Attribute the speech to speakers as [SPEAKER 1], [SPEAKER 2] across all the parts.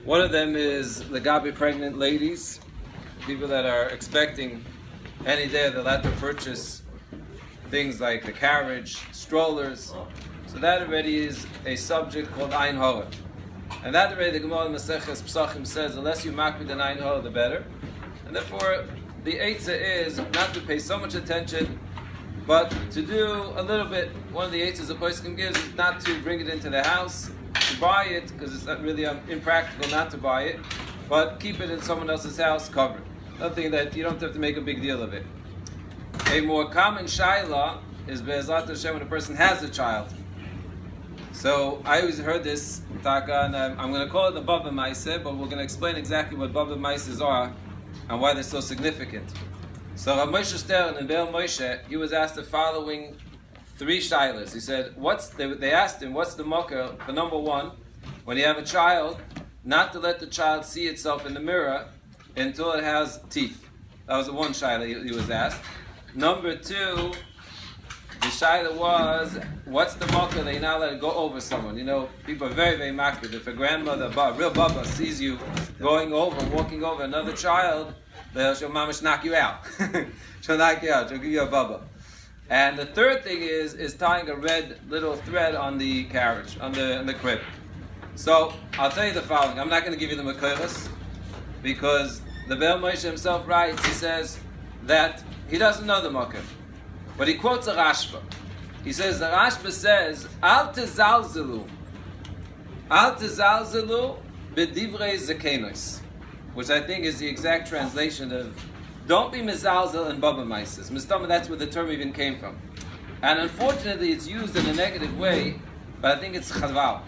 [SPEAKER 1] One of them is legabe pregnant ladies, people that are expecting any day they'll have to purchase things like the carriage, strollers. So that already is a subject called Ein Hora. And that already the Gemara in Maseches Pesachim says, the less you makpid an Ein Hora, the better. And therefore, the eitzah is not to pay so much attention, but to do a little bit. One of the eitzahs a person gives is not to bring it into the house, to buy it, because it's not really impractical not to buy it, but keep it in someone else's house covered. Nothing that you don't have to make a big deal of it. A more common shaila is Be'ezrat Hashem when a person has a child. So I always heard this, Taka, and I'm going to call it the Baba Maise, but we're going to explain exactly what Baba Maises are and why they're so significant. So Rav Moshe Stern in Be'el Moshe, he was asked the following three shailas. He said, they asked him, what's the mocker for number one, when you have a child, not to let the child see itself in the mirror until it has teeth. That was the one shaila he was asked. Number two, the shaila was, what's the mocker that you're not allowed to go over someone? You know, people are very, very makbid. If a grandmother, a real baba, sees you walking over another child, she'll mamish knock you out. She'll knock you out. She'll give you a baba. And the third thing is tying a red little thread on the carriage, on the crib. So I'll tell you the following. I'm not going to give you the makoros, because the Be'el Moshe himself writes, he says that he doesn't know the makom. But he quotes a Rashba. He says, the Rashba says, Al tezalzelu b'divrei zekenos, which I think is the exact translation of, don't be mezalzel and baba maises. Mistama, that's where the term even came from. And unfortunately, it's used in a negative way, but I think it's chaval.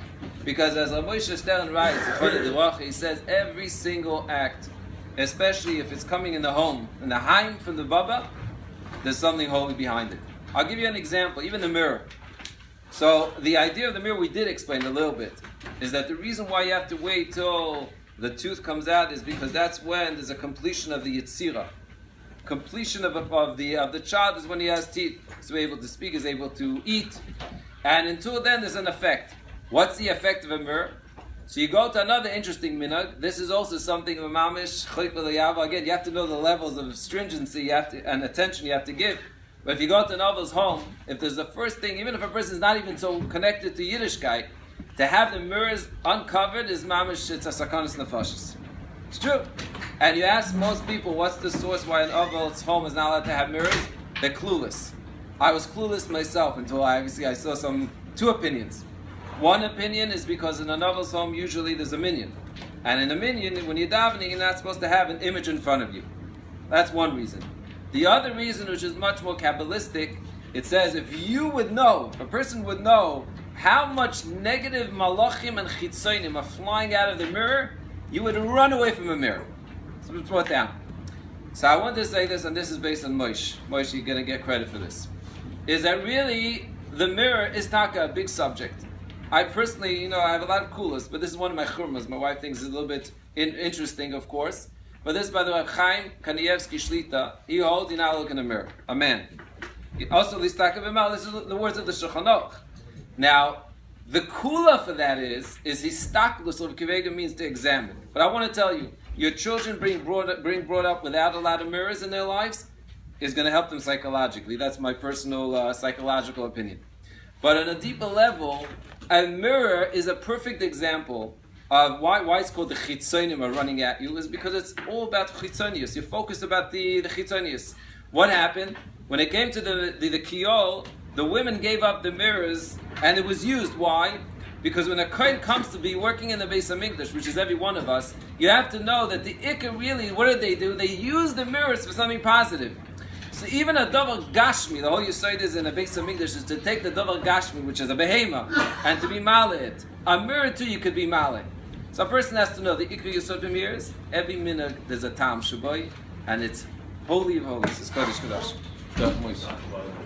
[SPEAKER 1] Because as Rav Moshe Stern writes, he says, every single act, especially if it's coming in the home, in the haim from the baba, there's something holy behind it. I'll give you an example, even the mirror. So the idea of the mirror we did explain a little bit, is that the reason why you have to wait till the tooth comes out is because that's when there's a completion of the yitzira. Completion of the child is when he has teeth. He's able to speak, he's able to eat. And until then there's an effect. What's the effect of a mirror? So you go to another interesting minhag. This is also something of a mamish. Again, you have to know the levels of stringency and attention you have to give. But if you go to an Novel's home, if there's the first thing, even if a person is not even so connected to Yiddishkeit, to have the mirrors uncovered is mamish, it's a sakanas nefashis. It's true. And you ask most people, what's the source why an Novel's home is not allowed to have mirrors? They're clueless. I was clueless myself until I saw two opinions. One opinion is because in a novel's home, usually there's a minyan. And in a minyan, when you're davening, you're not supposed to have an image in front of you. That's one reason. The other reason, which is much more Kabbalistic, it says if a person would know how much negative malachim and chitzonim are flying out of the mirror, you would run away from a mirror. So it's brought down. So I want to say this, and this is based on Moshe. Moshe, you're going to get credit for this. Is that really, the mirror is taka, a big subject. I personally, I have a lot of kulas, but this is one of my churmas. My wife thinks it's a little bit interesting, of course. But this, by the way, Chaim Kanievsky Shlita, he holds, you're not looking in the mirror. A man. Also, this is the words of the Shulchan Aruch. Now, the kula for that is histaklus, or kivega means to examine. But I want to tell you, your children being brought up without a lot of mirrors in their lives is going to help them psychologically. That's my personal psychological opinion. But on a deeper level, a mirror is a perfect example of why it's called the chitzonim are running at you, is because it's all about chitzonius. You're focused about the chitzonius. What happened? When it came to the kiyol, the women gave up the mirrors and it was used. Why? Because when a kohen comes to be working in the Beis HaMikdash, which is every one of us, you have to know that the ikar really, what do? They use the mirrors for something positive. So even a davar gashmi, the whole yesod is in a Beis HaMikdash is to take the davar gashmi, which is a behema, and to be maleh it. A mirror too, you could be maleh. So a person has to know the ikar yesod from here is every minute there's a tam shaboy, and it's holy of holies. It's kodesh kodesh.